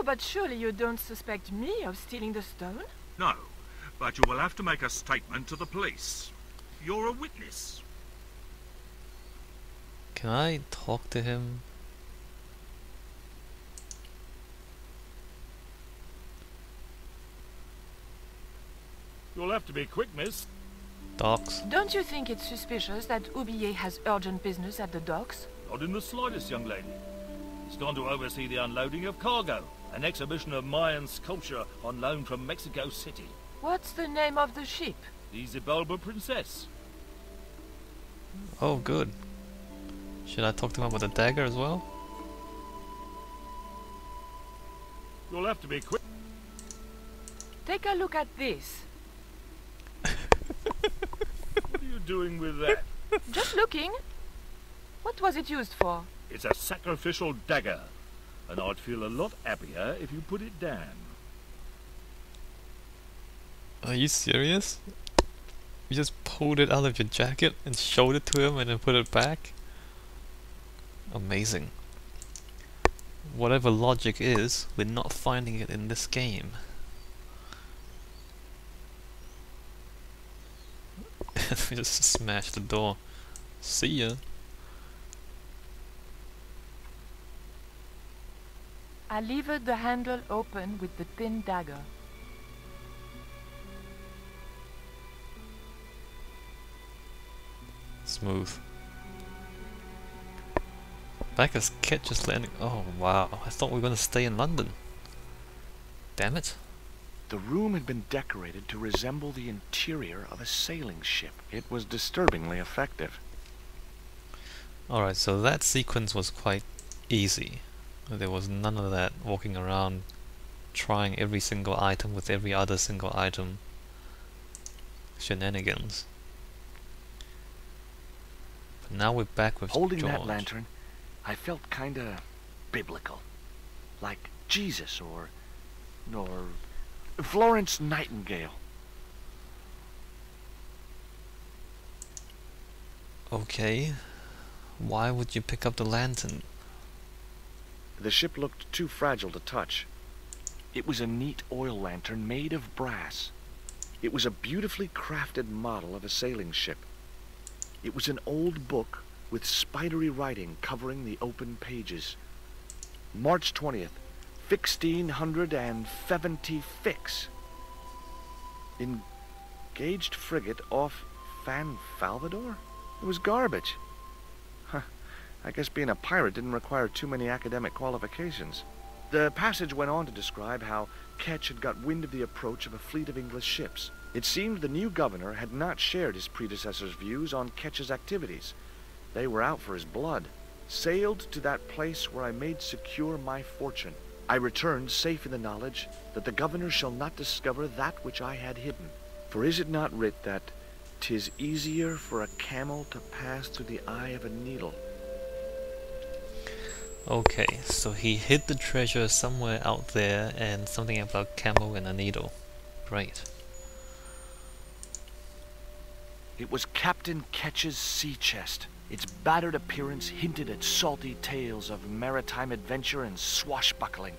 Oh, but surely you don't suspect me of stealing the stone? No, but you will have to make a statement to the police. You're a witness. Can I talk to him? You'll have to be quick, miss. Docks? Don't you think it's suspicious that Oublier has urgent business at the docks? Not in the slightest, young lady. He's gone to oversee the unloading of cargo, an exhibition of Mayan sculpture on loan from Mexico City. What's the name of the ship? The Xibalba Princess. Oh, good. Should I talk to him about the dagger as well? You'll have to be quick. Take a look at this. What are you doing with that? Just looking. What was it used for? It's a sacrificial dagger, and I'd feel a lot happier if you put it down. Are you serious? You just pulled it out of your jacket and showed it to him and then put it back? Amazing. Whatever logic is, we're not finding it in this game. We just smashed the door. See ya. I levered the handle open with the thin dagger. Smooth. Back as Kit just landing. Oh wow, I thought we were gonna stay in London. Damn it. The room had been decorated to resemble the interior of a sailing ship. It was disturbingly effective. Alright, so that sequence was quite easy. There was none of that walking around trying every single item with every other single item shenanigans. But now we're back with Holding George. that lantern, I felt kinda biblical. Like Jesus or Florence Nightingale. Okay. Why would you pick up the lantern? The ship looked too fragile to touch. It was a neat oil lantern made of brass. It was a beautifully crafted model of a sailing ship. It was an old book with spidery writing covering the open pages. March 20th, 1670 fix. Engaged frigate off Fan Salvador? It was garbage. Huh. I guess being a pirate didn't require too many academic qualifications. The passage went on to describe how Ketch had got wind of the approach of a fleet of English ships. It seemed the new governor had not shared his predecessor's views on Ketch's activities. They were out for his blood. Sailed to that place where I made secure my fortune. I returned safe in the knowledge that the governor shall not discover that which I had hidden. For is it not writ that 'tis easier for a camel to pass through the eye of a needle? Okay, so he hid the treasure somewhere out there and something about camel and a needle. Great. It was Captain Ketch's sea chest. Its battered appearance hinted at salty tales of maritime adventure and swashbuckling.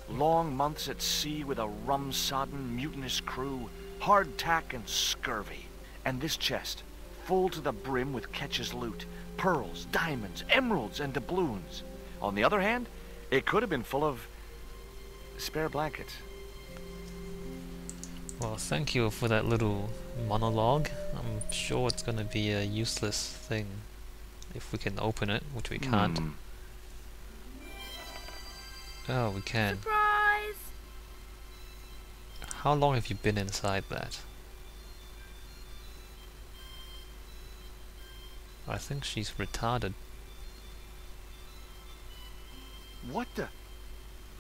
Long months at sea with a rum-sodden, mutinous crew, hardtack and scurvy. And this chest, full to the brim with Ketch's loot, pearls, diamonds, emeralds, and doubloons. On the other hand, it could have been full of spare blankets. Well, thank you for that little monologue. I'm sure it's gonna be a useless thing if we can open it, which we can't. Oh, we can. Surprise! How long have you been inside that? I think she's retarded. What the?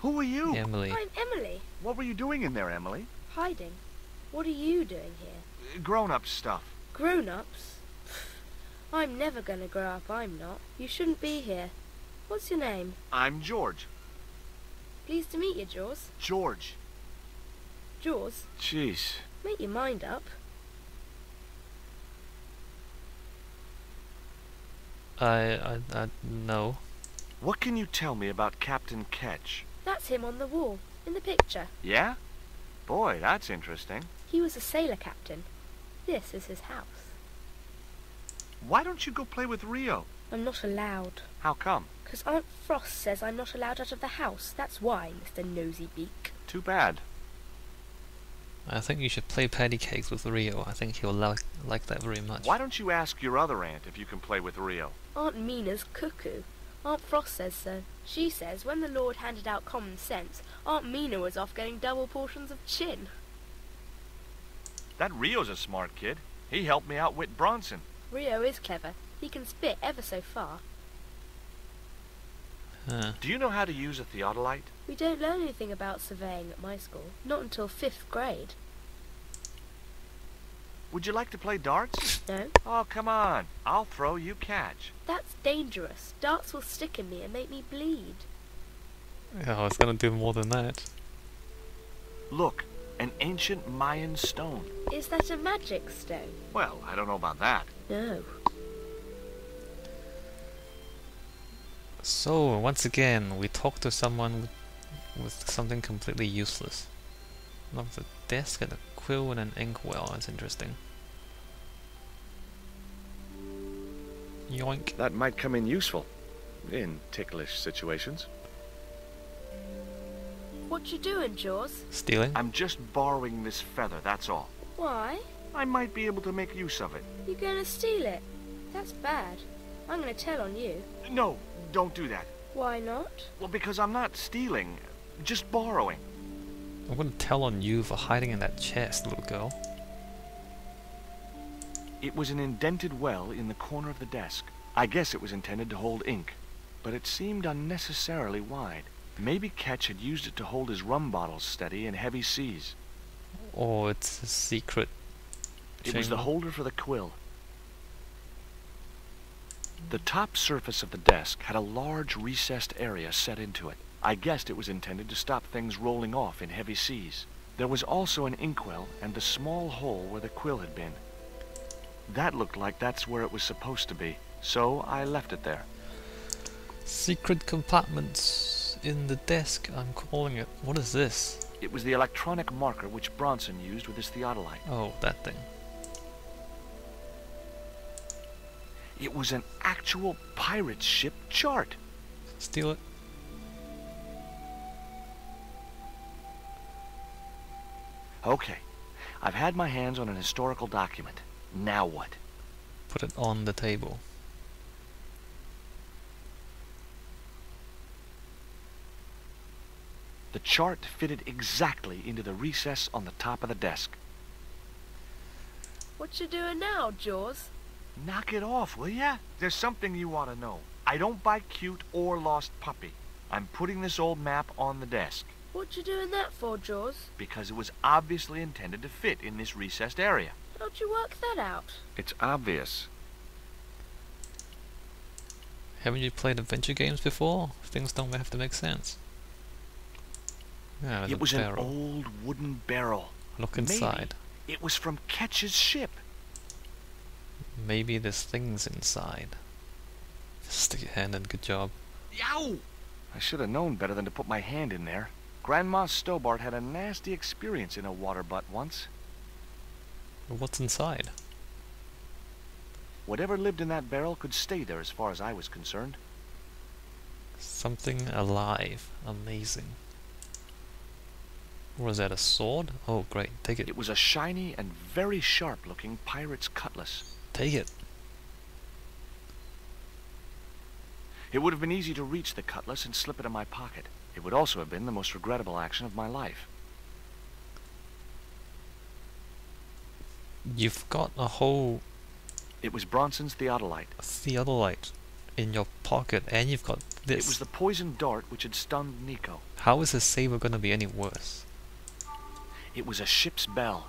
Who are you? Emily. I'm Emily. What were you doing in there, Emily? Hiding. What are you doing here? Grown-up stuff. Grown-ups? I'm never gonna grow up, I'm not. You shouldn't be here. What's your name? I'm George. Pleased to meet you, Jaws. George. Jaws, Jeez. make your mind up. I no. What can you tell me about Captain Ketch? That's him on the wall, in the picture. Yeah? Boy, that's interesting. He was a sailor captain. This is his house. Why don't you go play with Rio? I'm not allowed. How come? 'Cause Aunt Frost says I'm not allowed out of the house. That's why, Mr. Nosy Beak. Too bad. I think you should play patty cakes with Rio. I think he'll like that very much. Why don't you ask your other aunt if you can play with Rio? Aunt Mina's cuckoo. Aunt Frost says so. She says when the Lord handed out common sense, Aunt Mina was off getting double portions of chin. That Rio's a smart kid. He helped me outwit Bronson. Rio is clever. He can spit ever so far. Huh. Do you know how to use a theodolite? We don't learn anything about surveying at my school. Not until 5th grade. Would you like to play darts? No? Oh, come on. I'll throw, you catch. That's dangerous. Darts will stick in me and make me bleed. Oh, it's gonna do more than that. Look, an ancient Mayan stone. Is that a magic stone? Well, I don't know about that. No. So, once again, we talk to someone with something completely useless. Not with a desk and a quill and an inkwell. That's interesting. Yoink. That might come in useful. In ticklish situations. What you doing, Jaws? Stealing? I'm just borrowing this feather, that's all. Why? I might be able to make use of it. You gonna steal it? That's bad. I'm gonna tell on you. No, don't do that. Why not? Well, because I'm not stealing, just borrowing. I'm gonna tell on you for hiding in that chest, little girl. It was an indented well in the corner of the desk. I guess it was intended to hold ink, but it seemed unnecessarily wide. Maybe Ketch had used it to hold his rum bottles steady in heavy seas. Or it's a secret It was the chamber. holder for the quill. The top surface of the desk had a large recessed area set into it. I guessed it was intended to stop things rolling off in heavy seas. There was also an inkwell and the small hole where the quill had been. That looked like that's where it was supposed to be, so I left it there. Secret compartments in the desk, I'm calling it. What is this? It was the electronic marker which Bronson used with his theodolite. Oh, that thing. It was an actual pirate ship chart. Steal it. Okay, I've had my hands on an historical document. Now what? Put it on the table. The chart fitted exactly into the recess on the top of the desk. What you doing now, Jaws? Knock it off, will ya? There's something you ought to know. I don't buy cute or lost puppy. I'm putting this old map on the desk What you doing that for, Jaws? because it was obviously intended to fit in this recessed area. How'd you work that out? It's obvious. Haven't you played adventure games before? Things don't have to make sense. Yeah, there's It was a an barrel. old wooden barrel. Look Maybe inside. it was from Ketch's ship. Maybe there's things inside. Stick your hand in, good job. Yow! I should have known better than to put my hand in there. Grandma Stobart had a nasty experience in a water butt once. What's inside? Whatever lived in that barrel could stay there as far as I was concerned. Something alive. Amazing. Or is that a sword? Oh, great. Take it. It was a shiny and very sharp-looking pirate's cutlass. Take it. It would have been easy to reach the cutlass and slip it in my pocket. It would also have been the most regrettable action of my life. You've got a whole It was Bronson's theodolite. theodolite in your pocket, and you've got this. It was the poisoned dart which had stunned Nico. How is his saber gonna be any worse? It was a ship's bell.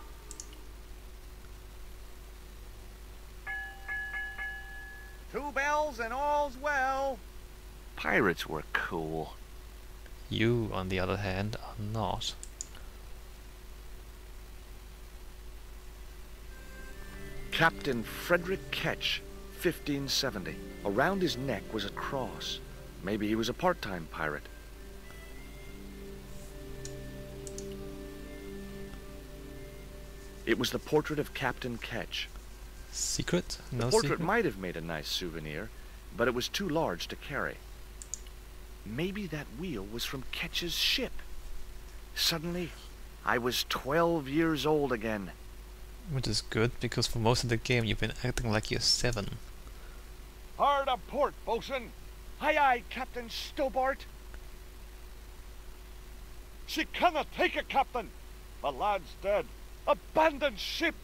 Two bells and all's well. Pirates were cool. You, on the other hand, are not. Captain Frederick Ketch, 1570. Around his neck was a cross. Maybe he was a part-time pirate. It was the portrait of Captain Ketch. Secret? The No portrait secret? might have made a nice souvenir, but it was too large to carry. Maybe that wheel was from Ketch's ship. Suddenly, I was 12 years old again. Which is good, because for most of the game you've been acting like you're 7. Hard a port, bosun. Aye, aye, Captain Stobart. She cannot take it, Captain. The lad's dead. Abandon ship.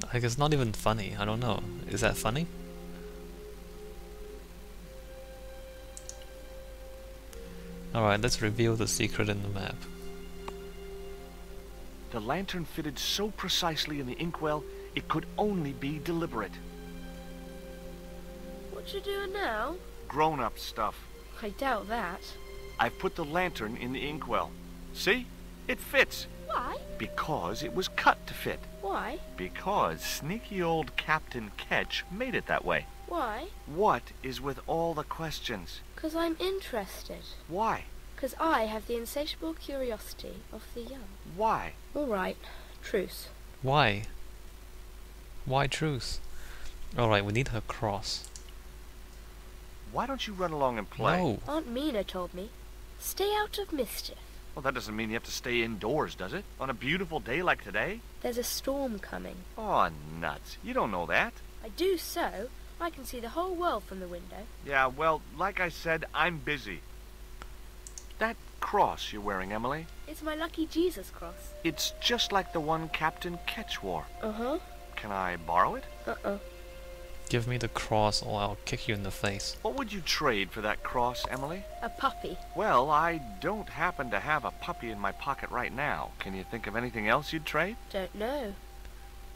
Like, it's not even funny. I don't know. Is that funny? Alright, let's reveal the secret in the map. The lantern fitted so precisely in the inkwell, it could only be deliberate. What you doing now? Grown-up stuff. I doubt that. I've put the lantern in the inkwell. See? It fits. Why? Because it was cut to fit. Why? Because sneaky old Captain Ketch made it that way. Why? What is with all the questions? 'Cause I'm interested. Why? 'Cause I have the insatiable curiosity of the young. Why? All right. Truce. Why? Why truth? Alright, we need her cross. Why don't you run along and play? No! Aunt Mina told me. Stay out of mischief. Well, that doesn't mean you have to stay indoors, does it? On a beautiful day like today? There's a storm coming. Oh, nuts. You don't know that. I do so. I can see the whole world from the window. Yeah, well, like I said, I'm busy. That cross you're wearing, Emily, It's my lucky Jesus cross. it's just like the one Captain Ketch wore. Uh-huh. Can I borrow it? Uh-uh. Give me the cross or I'll kick you in the face. What would you trade for that cross, Emily? A puppy. Well, I don't happen to have a puppy in my pocket right now. Can you think of anything else you'd trade? Don't know.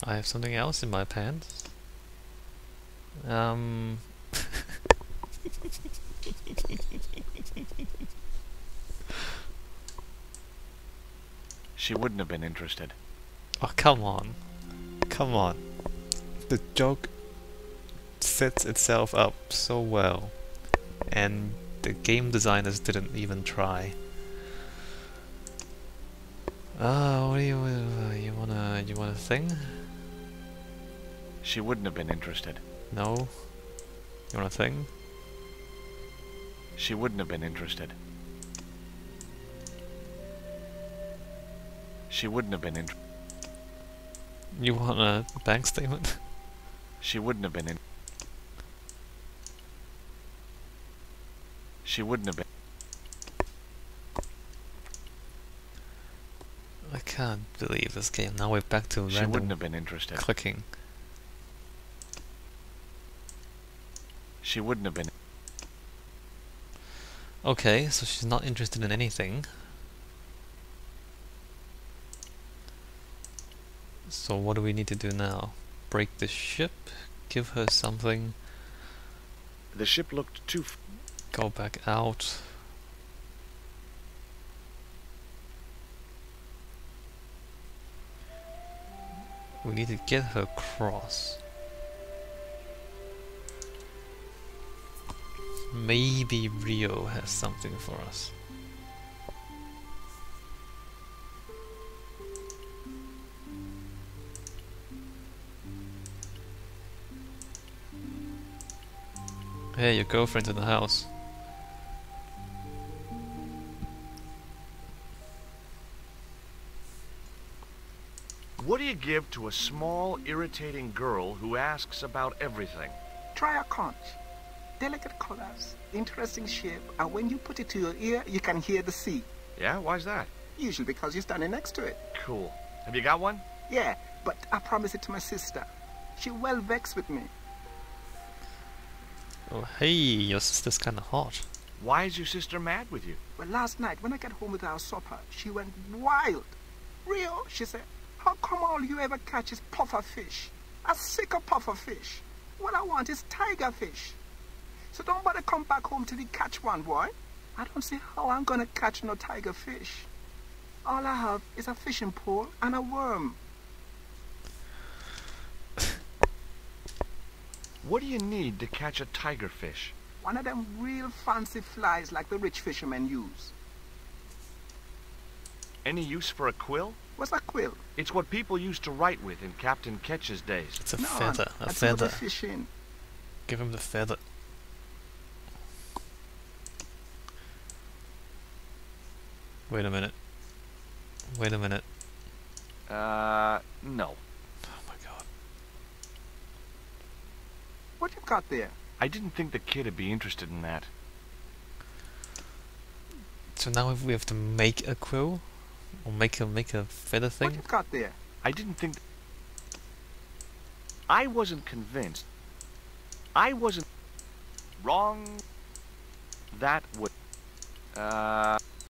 I have something else in my pants. She wouldn't have been interested. Oh, come on. Come on. The joke sets itself up so well. And the game designers didn't even try. What do you wanna sing? She wouldn't have been interested. No? You wanna sing? She wouldn't have been interested. She wouldn't have been interested. You want a bank statement? She wouldn't have been in. She wouldn't have been. I can't believe this game. Now we're back to She wouldn't random have been interested. clicking. She wouldn't have been. Okay, so she's not interested in anything. So what do we need to do now? Break the ship? Give her something? The ship looked too. Go back out? We need to get her cross. Maybe Rio has something for us. Hey, your girlfriend's in the house. What do you give to a small, irritating girl who asks about everything? Try a conch. Delicate colors, interesting shape, and when you put it to your ear, you can hear the sea. Yeah, why's that? Usually because you're standing next to it. Cool. Have you got one? Yeah, but I promised it to my sister. She well vexed with me. Oh, hey, your sister's kinda hot. Why is your sister mad with you? Well, last night when I got home with our supper, she went wild. Rio, she said, how come all you ever catch is puffer fish? I'm sick of puffer fish. What I want is tiger fish. So don't bother come back home till you catch one, boy. I don't see how I'm gonna catch no tiger fish. All I have is a fishing pole and a worm. What do you need to catch a tiger fish? One of them real fancy flies like the rich fishermen use. Any use for a quill? What's a quill? It's what people used to write with in Captain Ketch's days. It's a No, feather. A that's what they feather. fish in. Give him the feather. Wait a minute. Wait a minute. No. Oh my god. What you got there? I didn't think the kid would be interested in that. So now we have to make a quill? Or make a feather What thing? you got there? I didn't think... I wasn't convinced. I wasn't... Wrong... That would...